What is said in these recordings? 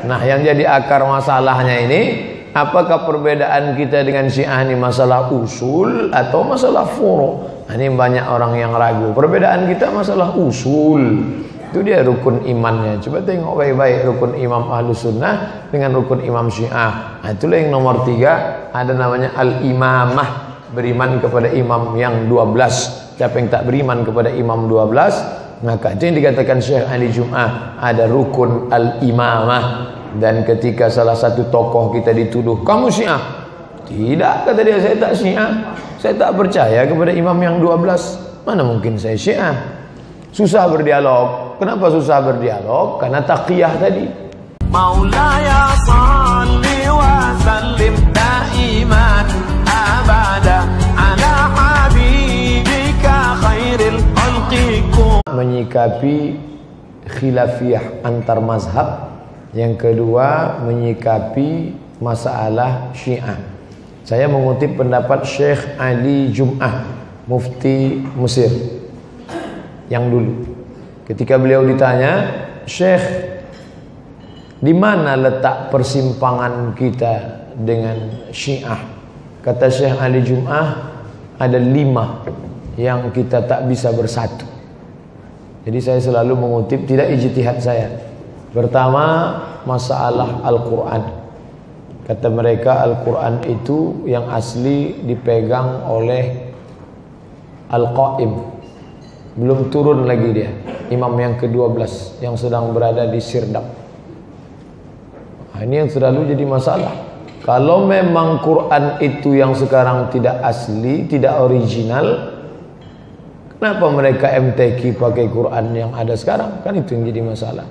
Nah, yang jadi akar masalahnya ini, apakah perbedaan kita dengan Syiah ini masalah usul atau masalah furu'? Nah, ini banyak orang yang ragu. Perbedaan kita masalah usul. Itu dia rukun imannya. Coba tengok baik-baik rukun imam Ahlus Sunnah dengan rukun imam Syiah. Nah, itulah yang nomor 3, ada namanya al-imamah, beriman kepada imam yang 12. Siapa yang tak beriman kepada imam 12, maka itu yang dikatakan Syekh Ali Jum'ah, ada rukun al-imamah. Dan ketika salah satu tokoh kita dituduh, kamu Syiah? Tidak, kata dia, saya tak Syiah. Saya tak percaya kepada imam yang 12. Mana mungkin saya Syiah? Susah berdialog. Kenapa susah berdialog? Karena taqiyah tadi. Maulaya salli wa sallim daiman abada ala habibika khairil khalqikum. Menyikapi khilafiyah antar mazhab. Yang kedua, menyikapi masalah Syiah. Saya mengutip pendapat Syekh Ali Jum'ah, mufti Mesir yang dulu. Ketika beliau ditanya, Syekh, di mana letak persimpangan kita dengan Syiah? Kata Syekh Ali Jum'ah, ada 5 yang kita tak bisa bersatu. Jadi saya selalu mengutip, tidak ijtihad saya. Pertama, masalah Al-Quran. Kata mereka Al-Quran itu yang asli dipegang oleh Al-Qaim. Belum turun lagi dia, imam yang ke-12 yang sedang berada di Sirdap. Nah, ini yang selalu jadi masalah. Kalau memang Quran itu yang sekarang tidak asli, tidak original, kenapa mereka MTQ pakai Quran yang ada sekarang? Kan itu yang jadi masalah.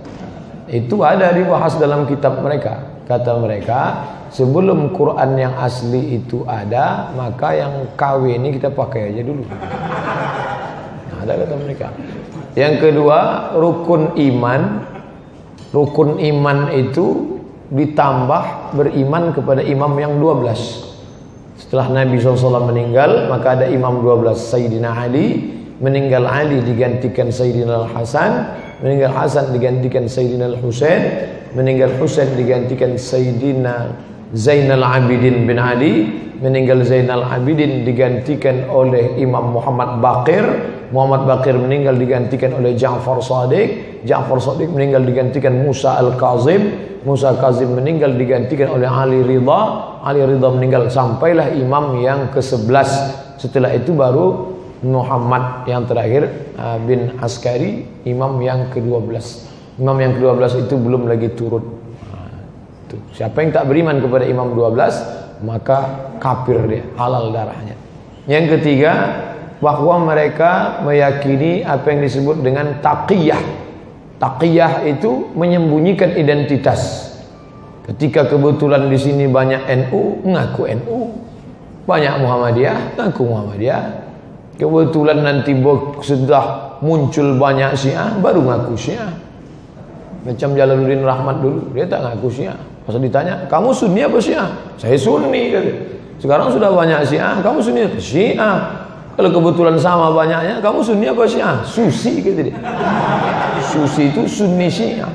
Itu ada dibahas dalam kitab mereka. Kata mereka, sebelum Quran yang asli itu ada, maka yang KW ini kita pakai aja dulu. Nah, ada kata mereka. Yang kedua, rukun iman. Rukun iman itu ditambah beriman kepada imam yang 12. Setelah Nabi SAW meninggal, maka ada imam 12, Sayyidina Ali. Meninggal Ali digantikan Sayyidina Al-Hasan, meninggal Hasan digantikan Sayyidina Al-Husain, meninggal Husain digantikan Sayyidina Zainal Abidin bin Ali, meninggal Zainal Abidin digantikan oleh Imam Muhammad Baqir, Muhammad Baqir meninggal digantikan oleh Ja'far Shadiq, Ja'far Shadiq meninggal digantikan Musa Al-Kazim, Musa Al-Kazim meninggal digantikan oleh Ali Ridha, Ali Ridha meninggal, sampailah imam yang ke-11. Setelah itu baru Muhammad yang terakhir bin Askari, imam yang ke-12. Imam yang ke-12 itu belum lagi turun. Siapa yang tak beriman kepada imam 12, maka kafir dia, halal darahnya. Yang ketiga, bahwa mereka meyakini apa yang disebut dengan taqiyah. Taqiyah itu menyembunyikan identitas. Ketika kebetulan di sini banyak NU, ngaku NU. Banyak Muhammadiyah, ngaku Muhammadiyah. Kebetulan nanti sudah muncul banyak Syiah, baru ngaku Syiah. Macam Jalaluddin Rahmat dulu, dia tak ngaku Syiah. Pas ditanya, kamu Sunni apa Syiah? Saya Sunni. Sekarang sudah banyak Syiah, kamu Sunni? Syiah. Kalau kebetulan sama banyaknya, kamu Sunni apa Syiah? Susi, gitu dia. Susi itu Sunni Syiah.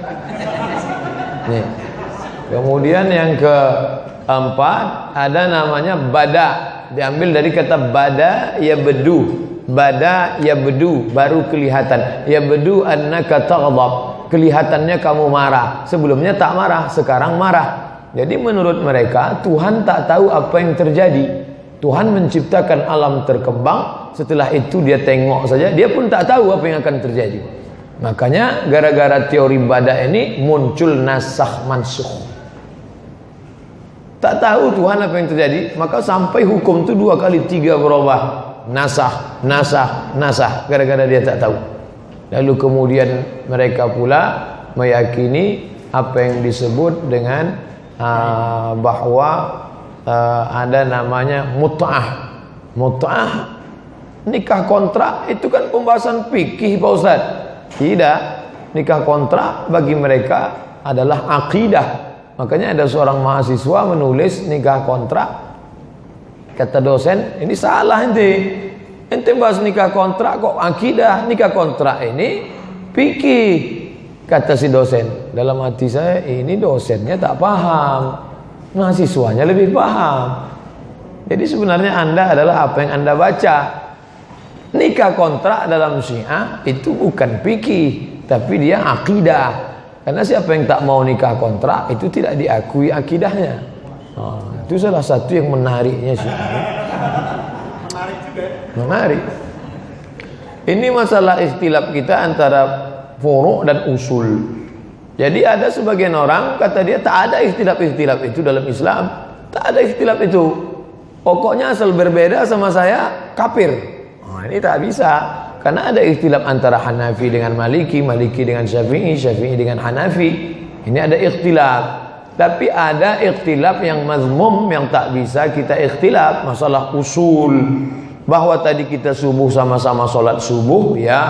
Nih. Kemudian yang keempat, ada namanya bada. Diambil dari kata bada ya bedu. Bada ya bedu, baru kelihatan. Ya bedu annaka taghdab, kelihatannya kamu marah. Sebelumnya tak marah, sekarang marah. Jadi menurut mereka Tuhan tak tahu apa yang terjadi. Tuhan menciptakan alam terkembang, setelah itu dia tengok saja, dia pun tak tahu apa yang akan terjadi. Makanya gara-gara teori bada ini muncul nasakh mansukh. Tak tahu Tuhan apa yang terjadi, maka sampai hukum itu 2 kali 3 berubah. Nasakh, nasakh, nasakh, gara-gara dia tak tahu. Lalu kemudian mereka pula meyakini apa yang disebut dengan bahwa ada namanya mut'ah. Mut'ah, nikah kontrak, itu kan pembahasan fikih Pak Ustaz. Tidak, nikah kontrak bagi mereka adalah akidah. Makanya ada seorang mahasiswa menulis nikah kontrak. Kata dosen, ini salah ente bahas nikah kontrak kok akidah. Nikah kontrak ini fikih. Kata si dosen, dalam hati saya ini dosennya tak paham, mahasiswanya lebih paham. Jadi sebenarnya Anda adalah apa yang Anda baca. Nikah kontrak dalam Syiah itu bukan fikih, tapi dia akidah. Karena siapa yang tak mau nikah kontrak itu tidak diakui akidahnya. Itu salah satu yang menariknya Syiah. Menarik juga. Menarik. Ini masalah ikhtilaf kita antara furu' dan usul. Jadi ada sebagian orang kata dia tak ada ikhtilaf-ikhtilaf itu dalam Islam. Tak ada ikhtilaf itu. Pokoknya asal berbeda sama saya kafir. Ini tak bisa. Karena ada ikhtilaf antara Hanafi dengan Maliki, Maliki dengan Syafi'i, Syafi'i dengan Hanafi. Ini ada ikhtilaf. Tapi ada ikhtilaf yang mazmum yang tak bisa kita ikhtilaf. Masalah usul. Bahwa tadi kita subuh sama-sama sholat subuh, ya.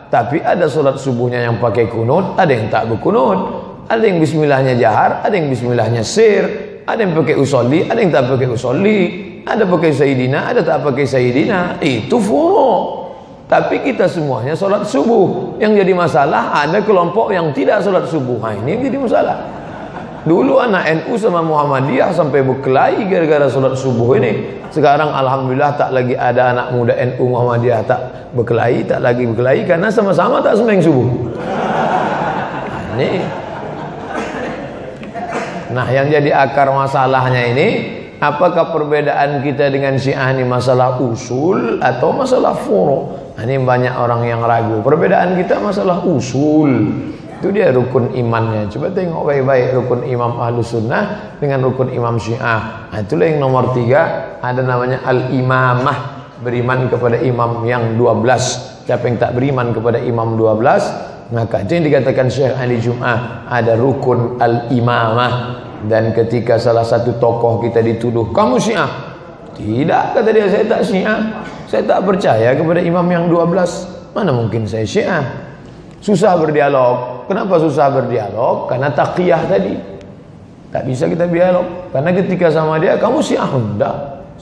Tapi ada sholat subuhnya yang pakai kunut, ada yang tak berkunut. Ada yang bismillahnya jahar, ada yang bismillahnya sir. Ada yang pakai usolli, ada yang tak pakai usolli. Ada pakai sayyidina, ada tak pakai sayyidina. Itu furu'. Tapi kita semuanya sholat subuh. Yang jadi masalah ada kelompok yang tidak sholat subuh. Ini yang jadi masalah. Dulu anak NU sama Muhammadiyah sampai berkelahi gara-gara sholat subuh ini. Sekarang alhamdulillah tak lagi ada anak muda NU Muhammadiyah tak berkelahi, tak lagi berkelahi karena sama-sama tak sembahyang subuh. Ini. Nah, yang jadi akar masalahnya ini, apakah perbedaan kita dengan Syiah ini masalah usul atau masalah furu'? Ini banyak orang yang ragu. Perbedaan kita masalah usul. Itu dia rukun imannya. Coba tengok baik-baik rukun imam Ahlus Sunnah dengan rukun imam Syiah. Itulah yang nomor 3, ada namanya al-imamah, beriman kepada imam yang 12. Siapa yang tak beriman kepada imam 12, maka itu yang dikatakan Syekh Ali Jum'ah, ada rukun al-imamah. Dan ketika salah satu tokoh kita dituduh, kamu Syiah? Tidak, kata dia, saya tak Syiah. Saya tak percaya kepada imam yang 12. Mana mungkin saya Syiah? Susah berdialog. Kenapa susah berdialog? Karena taqiyah tadi. Tak bisa kita dialog. Karena ketika sama dia, kamu Syiah? Enggak,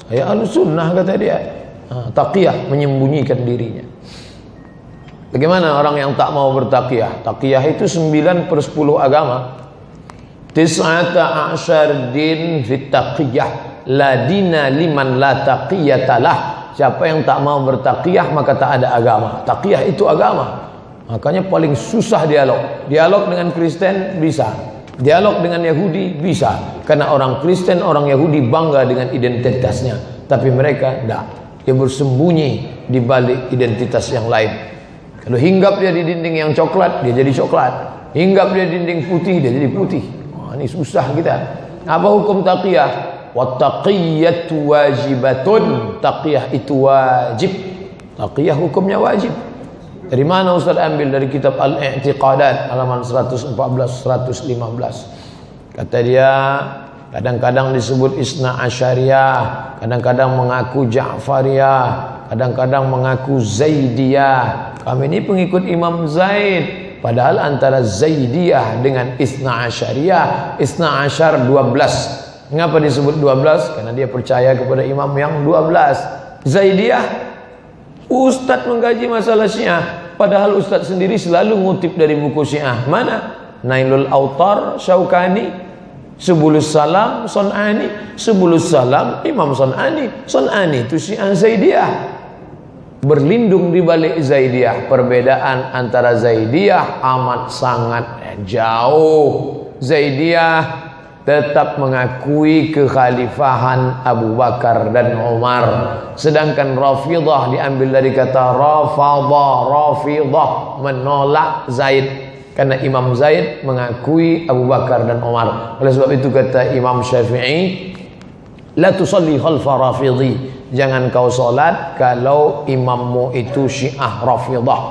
saya Ahlus Sunnah, kata dia. Taqiyah, menyembunyikan dirinya. Bagaimana orang yang tak mau bertaqiyah? Taqiyah itu 9/10 agama. Tis'ata a'syar din fit taqiyah, la dina liman la taqiyatalah. Siapa yang tak mau bertaqiyah maka tak ada agama. Taqiyah itu agama. Makanya paling susah dialog. Dialog dengan Kristen bisa, dialog dengan Yahudi bisa. Karena orang Kristen, orang Yahudi bangga dengan identitasnya, tapi mereka tidak. Dia bersembunyi di balik identitas yang lain. Kalau hinggap dia di dinding yang coklat, dia jadi coklat. Hinggap dia di dinding putih, dia jadi putih. Ini susah kita. Apa hukum taqiyah? Wattaqiyatu wajibatun. Taqiyah itu wajib. Taqiyah hukumnya wajib. Dari mana Ustaz ambil? Dari kitab Al-I'tiqadat halaman 114-115. Kata dia, kadang-kadang disebut Isna Asyariyah, kadang-kadang mengaku Ja'fariyah, kadang-kadang mengaku Zaidiyah. Kami ini pengikut Imam Zaid. Padahal antara Zaidiyah dengan Isna Asyariyah, Isna Asyar 12. Mengapa disebut 12? Karena dia percaya kepada imam yang 12. Zaidiyah, Ustadz mengkaji masalah Syiah, padahal Ustadz sendiri selalu ngutip dari buku Syiah. Mana? Nailul Autar Syaukani, Subulus Salam Son'ani, Subulus Salam Imam Son'ani. Son'ani itu Syiah Zaidiyah. Berlindung di balik Zaidiyah. Perbedaan antara Zaidiyah amat sangat jauh. Zaidiyah tetap mengakui kekhalifahan Abu Bakar dan Umar. Sedangkan Rafidah diambil dari kata Rafidah, menolak Zaid. Karena Imam Zaid mengakui Abu Bakar dan Umar. Oleh sebab itu kata Imam Syafi'i, la tusalli khalfa Rafidhi. Jangan kau solat kalau imammu itu Syiah Rafidah.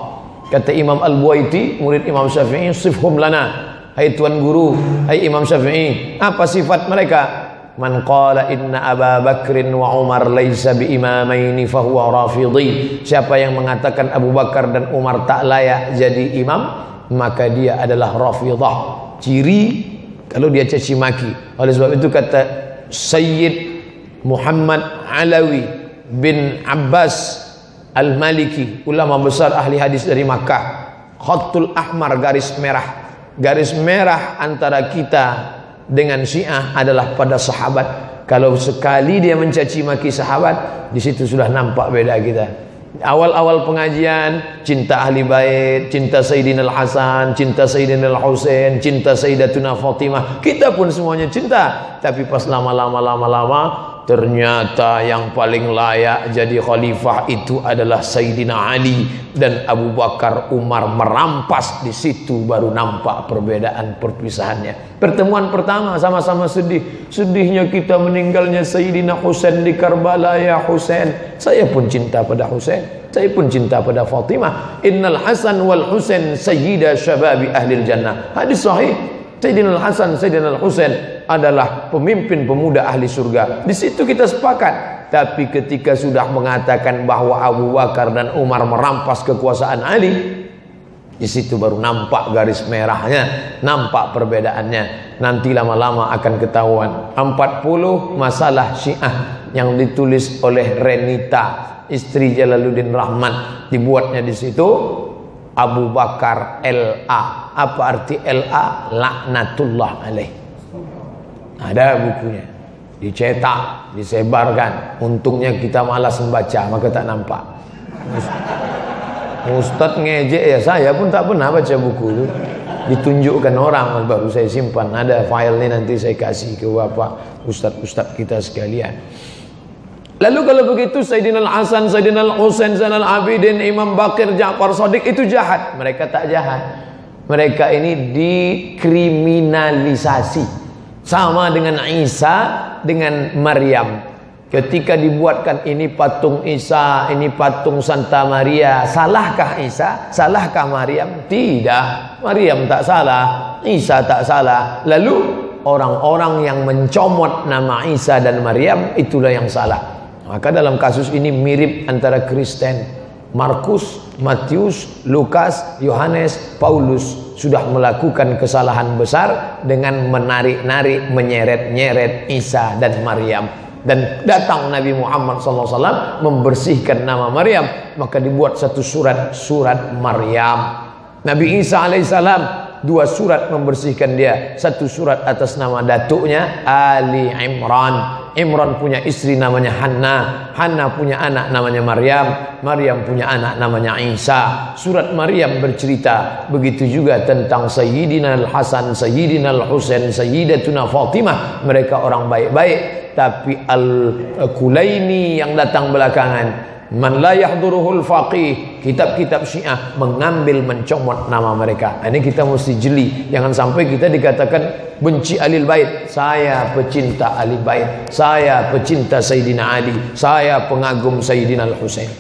Kata Imam Al-Buaiti, murid Imam Syafi'i, sifhum lana. Hai Tuan Guru, hai Imam Syafi'i, apa sifat mereka? Man qala inna Aba Bakrin wa Umar laysa bi imamaini fahuwa rafidhi. Siapa yang mengatakan Abu Bakar dan Umar tak layak jadi imam, maka dia adalah Rafidah. Ciri kalau dia caci maki. Oleh sebab itu kata Sayyid Muhammad Alawi bin Abbas Al-Maliki, ulama besar ahli hadis dari Makkah, khatul ahmar, garis merah. Garis merah antara kita dengan Syiah adalah pada sahabat. Kalau sekali dia mencaci maki sahabat, di situ sudah nampak beda kita. Awal-awal pengajian, cinta ahli bait, cinta Sayyidina Al-Hasan, cinta Sayyidina Al-Husain, cinta Sayyidatuna Fatimah. Kita pun semuanya cinta. Tapi pas lama-lama ternyata yang paling layak jadi khalifah itu adalah Sayyidina Ali dan Abu Bakar, Umar. Merampas di situ baru nampak perbedaan perpisahannya. Pertemuan pertama sama-sama sedih. Sedihnya kita meninggalnya Sayyidina Husain di Karbala. Ya Husain, saya pun cinta pada Husain, saya pun cinta pada Fatimah. Innal Hasan wal Husain sayyida syababi ahlil jannah. Hadis sahih. Sayyidina Al-Hasan, Sayyidina Al-Husain adalah pemimpin pemuda ahli surga. Di situ kita sepakat. Tapi ketika sudah mengatakan bahwa Abu Bakar dan Umar merampas kekuasaan Ali, di situ baru nampak garis merahnya, nampak perbedaannya. Nanti lama-lama akan ketahuan. 40 masalah Syiah yang ditulis oleh Renita, istri Jalaluddin Rahman, dibuatnya di situ. Abu Bakar LA. Apa arti LA? Laknatullah alaih. Ada bukunya, dicetak, disebarkan. Untungnya kita malas membaca, maka tak nampak. Ustadz ngejek ya, saya pun tak pernah baca buku itu. Ditunjukkan orang baru saya simpan. Ada filenya, nanti saya kasih ke bapak ustadz-ustadz kita sekalian. Lalu kalau begitu Sayyidina Al-Hasan, Sayyidina Al-Husain, Zainal Abidin, Imam Bakir, Ja'far Shadiq itu jahat. Mereka tak jahat. Mereka ini dikriminalisasi. Sama dengan Isa, dengan Maryam. Ketika dibuatkan ini patung Isa, ini patung Santa Maria, salahkah Isa? Salahkah Maryam? Tidak. Maryam tak salah, Isa tak salah. Lalu orang-orang yang mencomot nama Isa dan Maryam itulah yang salah. Maka dalam kasus ini mirip antara Kristen. Markus, Matius, Lukas, Yohanes, Paulus sudah melakukan kesalahan besar dengan menarik-narik, menyeret-nyeret Isa dan Maryam. Dan datang Nabi Muhammad SAW membersihkan nama Maryam. Maka dibuat satu surat, surat Maryam. Nabi Isa alaihissalam 2 surat membersihkan dia. 1 surat atas nama datuknya Ali Imran. Imran punya istri namanya Hanna. Hanna punya anak namanya Maryam. Maryam punya anak namanya Isa. Surat Maryam bercerita begitu juga tentang Sayyidina Al-Hasan, Sayyidina Al-Husain, Sayyidatuna Fatimah. Mereka orang baik-baik. Tapi Al-Kulaini yang datang belakangan, man la yahduruhul faqih, kitab-kitab Syiah mengambil, mencomot nama mereka. Ini kita mesti jeli. Jangan sampai kita dikatakan benci Ahlul Bait. Saya pecinta Ahlul Bait, saya pecinta Sayyidina Ali, saya pengagum Sayyidina Al-Husain.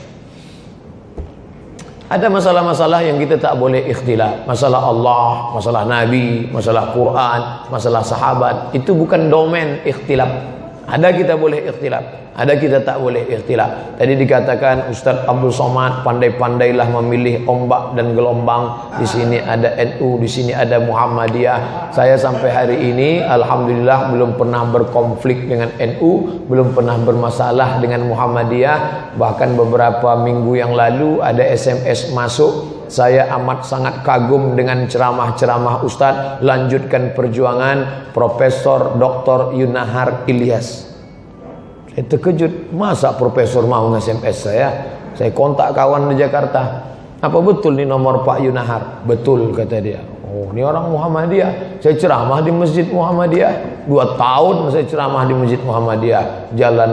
Ada masalah-masalah yang kita tak boleh ikhtilaf. Masalah Allah, masalah Nabi, masalah Quran, masalah sahabat. Itu bukan domain ikhtilaf. Ada kita boleh ikhtilaf, ada kita tak boleh ikhtilaf. Tadi dikatakan Ustaz Abdul Somad pandai-pandailah memilih ombak dan gelombang. Di sini ada NU, di sini ada Muhammadiyah. Saya sampai hari ini alhamdulillah belum pernah berkonflik dengan NU, belum pernah bermasalah dengan Muhammadiyah. Bahkan beberapa minggu yang lalu ada SMS masuk. Saya amat sangat kagum dengan ceramah-ceramah Ustadz. Lanjutkan perjuangan, Profesor Dr. Yunahar Ilyas. Saya terkejut, masa profesor mau nge-SMS saya? Saya kontak kawan di Jakarta. Apa betul nih nomor Pak Yunahar? Betul, kata dia. Oh, ini orang Muhammadiyah. Saya ceramah di Masjid Muhammadiyah. 2 tahun saya ceramah di Masjid Muhammadiyah, Jalan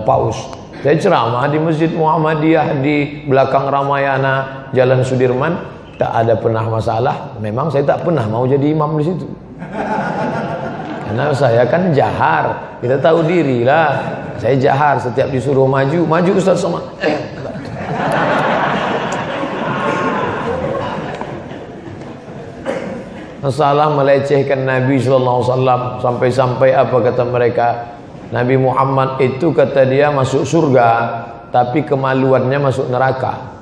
Paus. Saya ceramah di Masjid Muhammadiyah di belakang Ramayana, Jalan Sudirman. Tak ada pernah masalah. Memang saya tak pernah mau jadi imam di situ. Karena saya kan jahar. Kita tahu diri lah. Saya jahar, setiap disuruh maju, maju Ustaz Somad. Masalah melecehkan Nabi SAW. Sampai-sampai apa kata mereka? Nabi Muhammad itu kata dia masuk surga, tapi kemaluannya masuk neraka.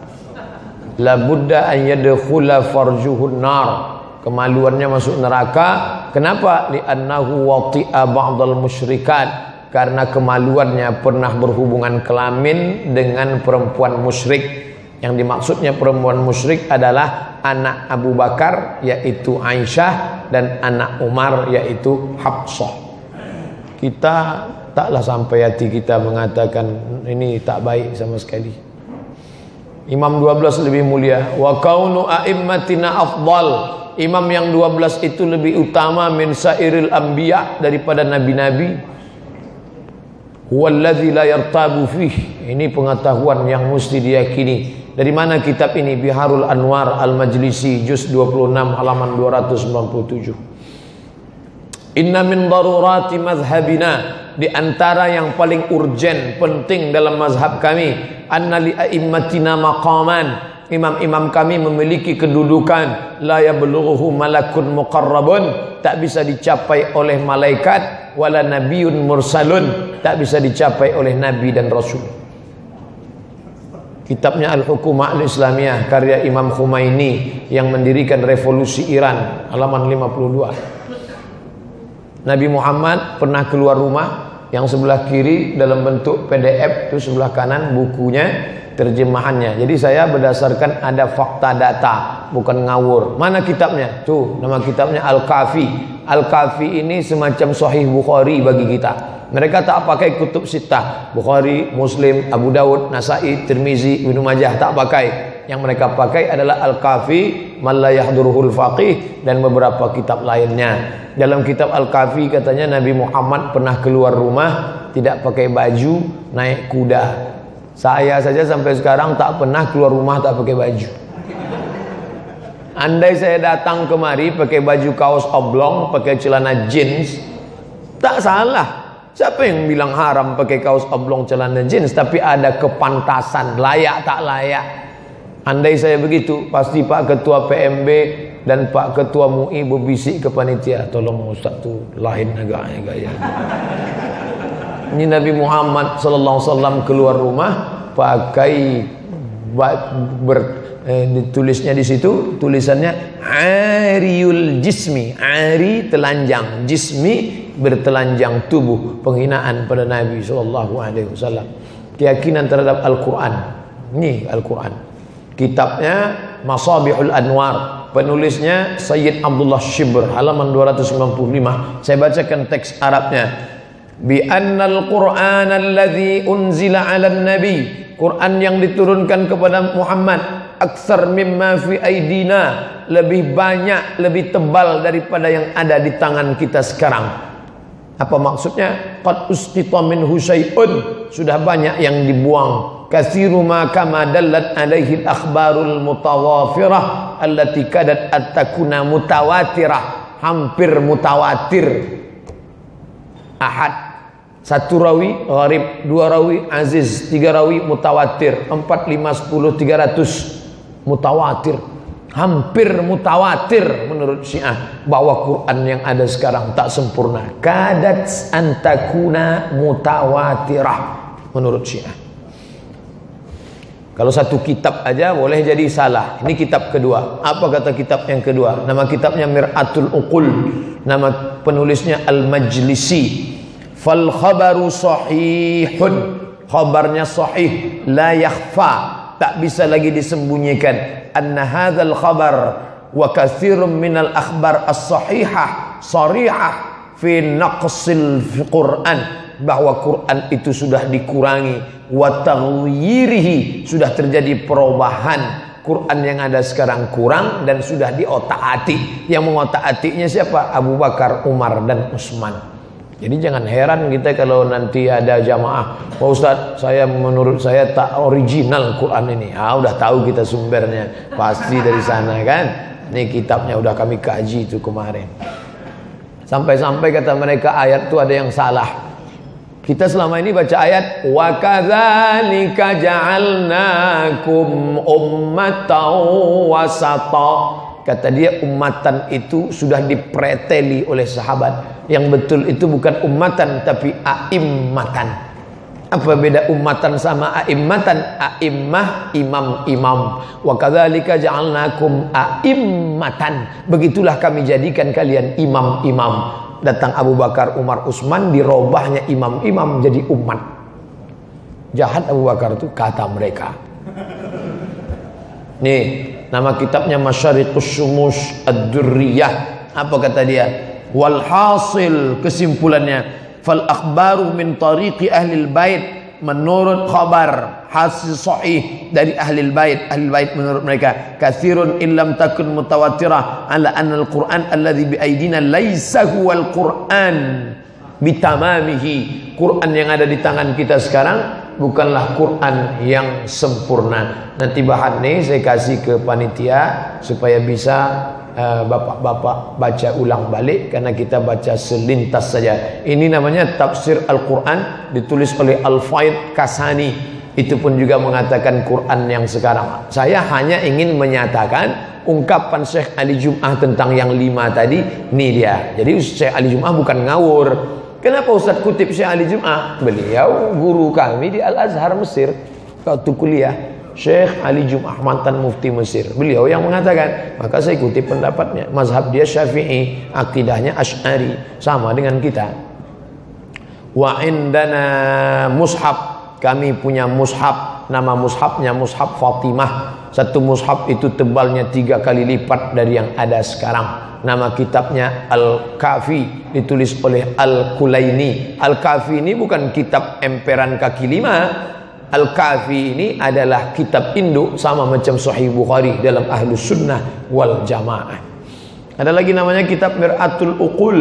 La budda an yadkhula farjuhun nar. Kemaluannya masuk neraka. Kenapa? Li'annahu wati'a ba'dal musyrikat. Karena kemaluannya pernah berhubungan kelamin dengan perempuan musyrik. Yang dimaksudnya perempuan musyrik adalah anak Abu Bakar yaitu Aisyah dan anak Umar yaitu Hafsah. Kita taklah sampai hati kita mengatakan ini tak baik sama sekali. Imam 12 lebih mulia. Wa kaunu a'immatina afdal. Imam yang 12 itu lebih utama min sairil anbiya, daripada nabi-nabi. Huwallazi la yartabu fih. Ini pengetahuan yang mesti diyakini. Dari mana kitab ini? Biharul Anwar Al-Majlisi juz 26 halaman 297. Inna min darurati madhhabina, di antara yang paling urgen, penting dalam mazhab kami, anna li a'immatina maqaman, imam-imam kami memiliki kedudukan la yablughuhu malakun muqarrabun, tak bisa dicapai oleh malaikat, wala nabiyyun mursalun, tak bisa dicapai oleh nabi dan rasul. Kitabnya Al-Hukumah Al-Islamiyah karya Imam Khomeini yang mendirikan revolusi Iran, halaman 52. Nabi Muhammad pernah keluar rumah, yang sebelah kiri dalam bentuk PDF, itu sebelah kanan bukunya, terjemahannya. Jadi saya berdasarkan ada fakta data, bukan ngawur. Mana kitabnya? Tuh, nama kitabnya Al-Kafi. Al-Kafi ini semacam Sahih Bukhari bagi kita. Mereka tak pakai kutub sittah, Bukhari, Muslim, Abu Dawud, Nasai, Tirmizi, Ibnu Majah, tak pakai. Yang mereka pakai adalah Al-Kafi, man la yahduruhul faqih, dan beberapa kitab lainnya. Dalam kitab Al-Kafi katanya Nabi Muhammad pernah keluar rumah tidak pakai baju, naik kuda. Saya saja sampai sekarang tak pernah keluar rumah tak pakai baju. Andai saya datang kemari pakai baju kaos oblong, pakai celana jeans, tak salah. Siapa yang bilang haram pakai kaos oblong, celana jeans? Tapi ada kepantasan, layak tak layak. Andai saya begitu, pasti Pak Ketua PMB dan Pak Ketua MUI berbisik ke panitia, tolong Ustaz tu lain agaknya gaya. Ini Nabi Muhammad sallallahu alaihi wasallam keluar rumah pakai ditulisnya di situ, tulisannya ariyul jismi, ari telanjang, jismi bertelanjang tubuh, penghinaan pada Nabi sallallahu alaihi wasallam. Keyakinan terhadap Al-Qur'an. Ini Al-Qur'an. Kitabnya Masabihul Anwar, penulisnya Sayyid Abdullah Shibr, halaman 295. Saya bacakan teks Arabnya. Bi annal Qur'an alladhi unzila 'alan nabi, Quran yang diturunkan kepada Muhammad, aksar mimma fi aidina, lebih banyak, lebih tebal daripada yang ada di tangan kita sekarang. Apa maksudnya? Qad usqita minhu syai'un, sudah banyak yang dibuang. Katsiru ma kama dallat alaihi al-akhbarul mutawafirah allati kadat at-takuna mutawatirah, hampir mutawatir. Ahad, satu rawi gharib, dua rawi aziz, tiga rawi mutawatir, 4, 5, 10, 300 mutawatir, hampir mutawatir menurut Syiah, bahwa Quran yang ada sekarang tak sempurna. Kadat antakuna mutawatirah menurut Syiah. Kalau satu kitab aja boleh jadi salah. Ini kitab kedua. Apa kata kitab yang kedua? Nama kitabnya Mir'atul Uqul, nama penulisnya Al-Majlisi. Fal khabaru sahihun, khabarnya sahih, la yakhfa, tak bisa lagi disembunyikan. Anna hadzal khabar wa katsirun minal akhbar as-sahihah sarihah fi naqsil Quran, bahwa Quran itu sudah dikurangi, wa taghyirihi, sudah terjadi perubahan. Quran yang ada sekarang kurang dan sudah diotak-atik. Yang mengotak-atiknya siapa? Abu Bakar, Umar dan Utsman. Jadi jangan heran kita kalau nanti ada jamaah, Pak Ustadz, menurut saya tak original Quran ini. Udah tahu kita sumbernya, pasti dari sana kan. Ini kitabnya udah kami kaji itu kemarin. Sampai-sampai kata mereka ayat itu ada yang salah. Kita selama ini baca ayat wa kadzalika ja'alnakum ummatan wasata. Kata dia ummatan itu sudah dipreteli oleh sahabat. Yang betul itu bukan ummatan tapi a'immatan. Apa beda ummatan sama a'immatan? A'immah imam-imam. Wa kadzalika ja'alnakum a'immatan. Begitulah kami jadikan kalian imam-imam. Datang Abu Bakar, Umar, Utsman, dirobahnya imam-imam jadi umat. Jahat Abu Bakar itu kata mereka. Nih, nama kitabnya Masyariqus Syumus Ad-Durriyah. Apa kata dia? Walhasil, kesimpulannya, fal akhbaru min tariqi ahlil bait, menurut khabar hasil sahih dari ahlil bait menurut mereka katsirun illam takun mutawatirah ala anna al-Qur'an alladhi bi aidina laisa huwal Qur'an bitamamihi. Quran yang ada di tangan kita sekarang bukanlah Quran yang sempurna. Nanti bahan nih saya kasih ke panitia supaya bisa bapak-bapak baca ulang balik, karena kita baca selintas saja. Ini namanya tafsir Al-Quran, ditulis oleh Al-Faid Kasani. Itu pun juga mengatakan Quran yang sekarang. Saya hanya ingin menyatakan ungkapan Syekh Ali Jum'ah tentang yang 5 tadi. Ini dia. Jadi Syekh Ali Jum'ah bukan ngawur. Kenapa Ustaz kutip Syekh Ali Jum'ah? Beliau guru kami di Al-Azhar Mesir waktu kuliah, Syekh Ali Jum'ah, mantan mufti Mesir. Beliau yang mengatakan, maka saya ikuti pendapatnya. Mazhab dia Syafi'i, akidahnya Asy'ari, sama dengan kita. Wa indana mushaf, kami punya mushaf, nama mushafnya mushaf Fatimah. Satu mushaf itu tebalnya 3 kali lipat dari yang ada sekarang. Nama kitabnya Al-Kafi, ditulis oleh Al-Kulaini. Al-Kafi ini bukan kitab emperan kaki 5. Al-Kafi ini adalah kitab induk, sama macam Sahih Bukhari dalam Ahlus Sunnah wal Jamaah. Ada lagi namanya kitab Mir'atul Uqul.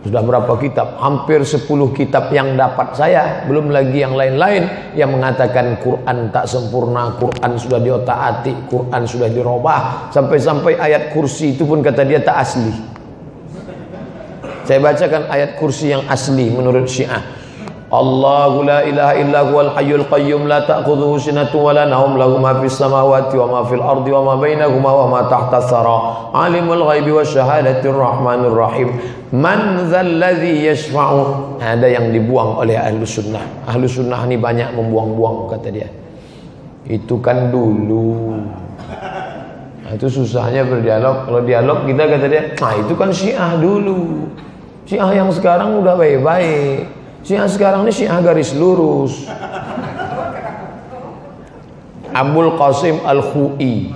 Sudah berapa kitab? Hampir 10 kitab yang dapat saya, belum lagi yang lain-lain yang mengatakan Quran tak sempurna, Quran sudah diotak-atik, Quran sudah dirubah, sampai-sampai ayat kursi itu pun kata dia tak asli. Saya bacakan ayat kursi yang asli menurut Syiah. Allahu la ilaha illa huwal hayyul qayyum la ta'khudhuhu sinatun wa la nawm lahu ma fis samawati wa ma fil ardi wa ma bainahuma wa ma tahta thara alimul ghaibi wasyahadatir rahmanir rahim man dzal ladzi yashfa'u. Ada yang dibuang oleh ahlu sunnah. Ahlu sunnah ini banyak membuang-buang kata dia. Itu kan dulu. Nah, itu susahnya berdialog. Kalau dialog kita kata dia, nah itu kan Syiah dulu. Syiah yang sekarang udah baik-baik. Syiah sekarang ini Syiah garis lurus. Abul Qasim Al-Khu'i.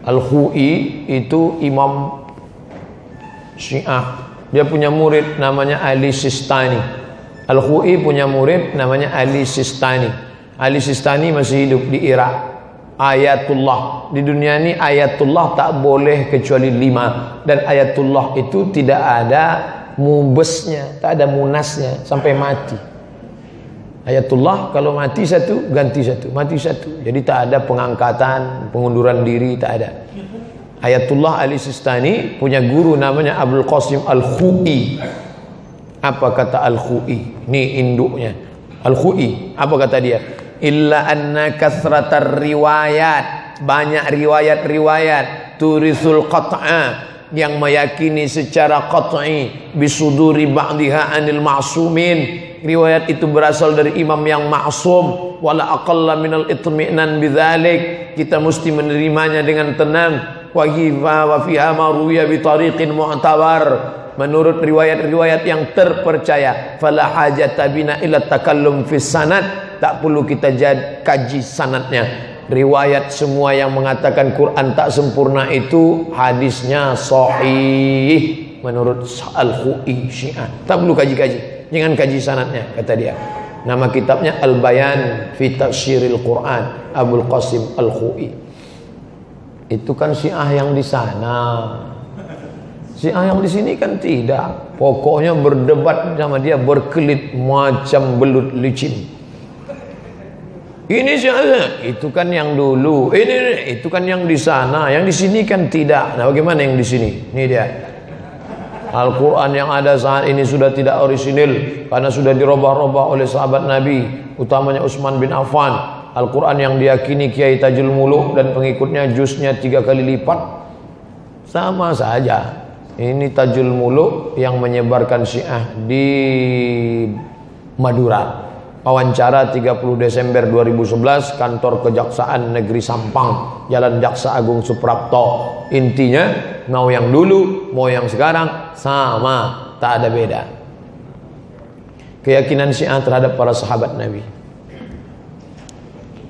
Al-Khu'i itu imam Syiah. Dia punya murid namanya Ali Sistani. Al-Khu'i punya murid namanya Ali Sistani. Ali Sistani masih hidup di Irak. Ayatullah. Di dunia ini ayatullah tak boleh kecuali 5. Dan ayatullah itu tidak ada mubesnya, tak ada munasnya sampai mati. Ayatullah kalau mati satu ganti satu, mati satu. Jadi tak ada pengangkatan, pengunduran diri, tak ada. Ayatullah Ali Sistani punya guru namanya Abul Qasim Al-Khu'i. Apa kata Al-Khu'i? Ini induknya. Al-Khu'i, apa kata dia? Illa anna kasratar riwayat, banyak riwayat-riwayat turisul qat'a, yang meyakini secara qat'i bisuduri ba'diha anil ma'sumin. Riwayat itu berasal dari imam yang ma'sum. Wala aqalla minal itmi'nan bidzalik, kita mesti menerimanya dengan tenang. Wa fiha ma ruwiya bi tariqin mu'tabar, menurut riwayat-riwayat yang terpercaya. Fala hajata bina ila takallum fis sanad, tak perlu kita kaji sanadnya. Riwayat semua yang mengatakan Quran tak sempurna itu hadisnya sahih menurut Al-Khu'i Syiah. Tak perlu kaji-kaji, jangan kaji sanadnya kata dia. Nama kitabnya Al-Bayan fi Tafsiril Quran, Abul Qasim Al-Khu'i. Itu kan Syiah yang di sana. Syiah yang di sini kan tidak. Pokoknya berdebat sama dia berkelit macam belut licin. Ini Syiah, itu kan yang dulu. Ini itu kan yang di sana, yang di sini kan tidak. Nah, bagaimana yang di sini? Ini dia. Al-Quran yang ada saat ini sudah tidak orisinil karena sudah dirubah-rubah oleh sahabat Nabi, utamanya Utsman bin Affan. Al-Quran yang diyakini Kiai Tajul Muluk dan pengikutnya juznya 3 kali lipat, sama saja. Ini Tajul Muluk yang menyebarkan Syiah di Madura. Wawancara 30 Desember 2011, kantor Kejaksaan Negeri Sampang, Jalan Jaksa Agung Suprapto. Intinya mau yang dulu mau yang sekarang sama, tak ada beda. Keyakinan Syiah terhadap para sahabat Nabi.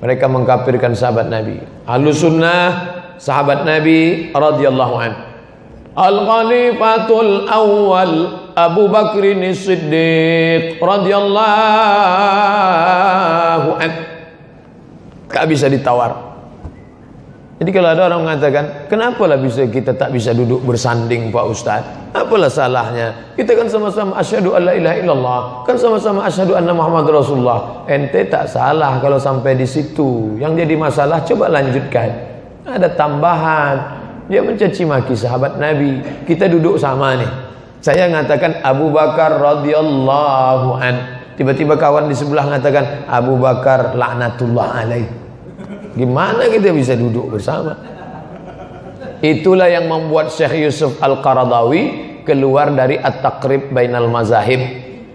Mereka mengkafirkan sahabat Nabi. Ahlus sunnah sahabat Nabi radhiyallahu an. Al-Khalifatul Awwal Abu Bakrin Siddiq radhiyallahu an. Gak bisa ditawar. Jadi kalau ada orang mengatakan, kenapalah kita tak bisa duduk bersanding Pak Ustadz? Apalah salahnya? Kita kan sama-sama asyhadu alla ilaha illallah, kan sama-sama asyhadu anna Muhammad Rasulullah. Ente tak salah kalau sampai di situ. Yang jadi masalah coba lanjutkan. Ada tambahan. Dia mencaci maki sahabat Nabi. Kita duduk sama nih. Saya mengatakan Abu Bakar radhiyallahu an. Tiba-tiba kawan di sebelah mengatakan Abu Bakar laknatullah alaih. Gimana kita bisa duduk bersama? Itulah yang membuat Syekh Yusuf Al-Qaradawi keluar dari At-Taqrib Bainal Mazahib.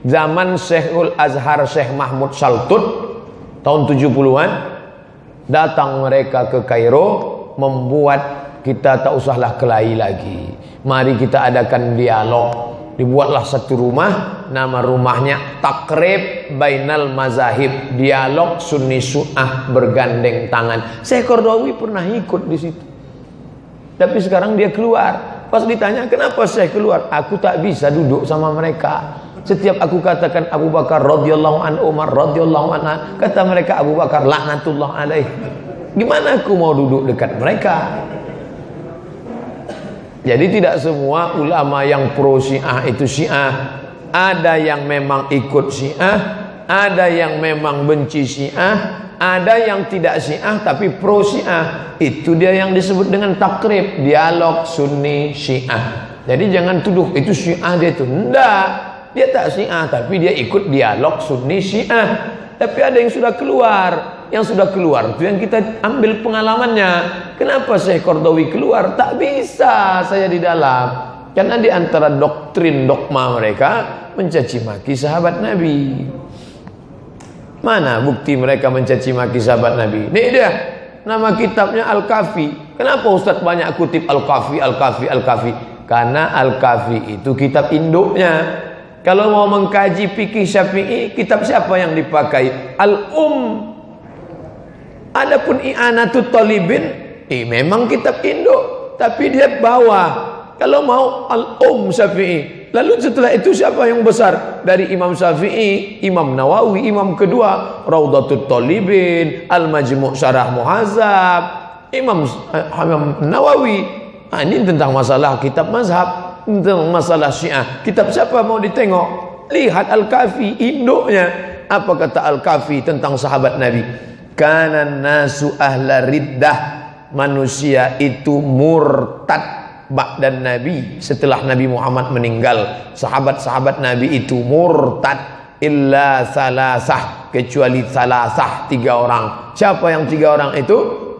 Zaman Syekhul Azhar Syekh Mahmud Shaltut tahun 70-an, datang mereka ke Kairo, membuat kita tak usahlah kelahi lagi. Mari kita adakan dialog. Dibuatlah satu rumah, nama rumahnya Taqrib Bainal Mazahib, dialog Sunni Sunnah bergandeng tangan. Syekh Qaradawi pernah ikut di situ. Tapi sekarang dia keluar. Pas ditanya kenapa saya keluar, aku tak bisa duduk sama mereka. Setiap aku katakan Abu Bakar radhiyallahu an, Umar radhiyallahu an, kata mereka Abu Bakar laknatullah alaih. Gimana aku mau duduk dekat mereka? Jadi tidak semua ulama yang pro Syiah itu Syiah. Ada yang memang ikut Syiah, ada yang memang benci Syiah, ada yang tidak Syiah tapi pro Syiah. Itu dia yang disebut dengan takrib, dialog Sunni Syiah. Jadi jangan tuduh itu Syiah dia itu. Enggak, dia tak Syiah tapi dia ikut dialog Sunni Syiah. Tapi ada yang sudah keluar. Yang sudah keluar itu yang kita ambil pengalamannya. Kenapa Syekh Qaradawi keluar? Tak bisa saya di dalam. Karena di antara doktrin dogma mereka mencaci maki sahabat Nabi. Mana bukti mereka mencaci maki sahabat Nabi? Ini dia nama kitabnya Al-Kafi. Kenapa Ustaz banyak kutip Al-Kafi, Al-Kafi, Al-Kafi? Karena Al-Kafi itu kitab induknya. Kalau mau mengkaji fikih Syafi'i, kitab siapa yang dipakai? Adapun I'anatut Talibin, memang kitab induk, tapi dia bawah. Kalau mau Syafi'i. Lalu setelah itu siapa yang besar? Dari Imam Syafi'i, Imam Nawawi, Imam kedua, Raudatut Talibin, Al-Majmu' Syarah Muhazzab, Imam Nawawi. Nah, ini tentang masalah kitab mazhab, tentang masalah Syiah. Kitab siapa mau ditengok? Lihat Al-Kafi, induknya. Apa kata Al-Kafi tentang sahabat Nabi? Kana nasu ahla riddah, manusia itu murtad ba'dan Nabi, setelah Nabi Muhammad meninggal. Sahabat-sahabat Nabi itu murtad illa salasah, kecuali salasah, 3 orang. Siapa yang 3 orang itu?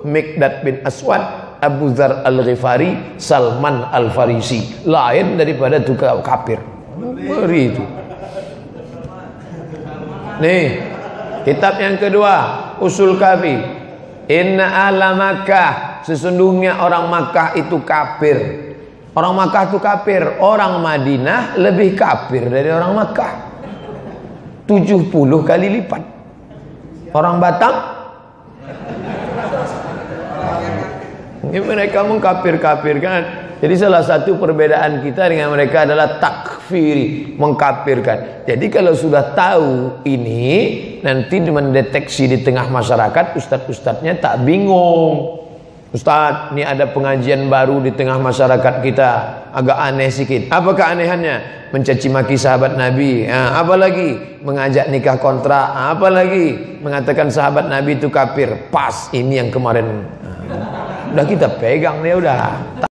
Miqdad bin Aswad, Abu Dzar Al-Ghifari, Salman Al-Farisi. Lain daripada tukang kafir. Ngeri itu. Nih, kitab yang kedua, Usul Kafi. Inna ahla Makkah, sesungguhnya orang Makkah itu kafir. Orang Makkah itu kafir. Orang Madinah lebih kafir dari orang Makkah 70 kali lipat. Orang Batam, ini mereka mengkafir-kafirkan. Jadi salah satu perbedaan kita dengan mereka adalah takfiri, mengkafirkan. Jadi kalau sudah tahu ini, nanti mendeteksi di tengah masyarakat, ustadz-ustadznya tak bingung. Ustadz, ini ada pengajian baru di tengah masyarakat kita, agak aneh sedikit. Apa keanehannya? Mencaci maki sahabat Nabi. Apalagi mengajak nikah kontra. Apalagi mengatakan sahabat Nabi itu kafir. Pas ini yang kemarin. Udah kita pegang dia udah.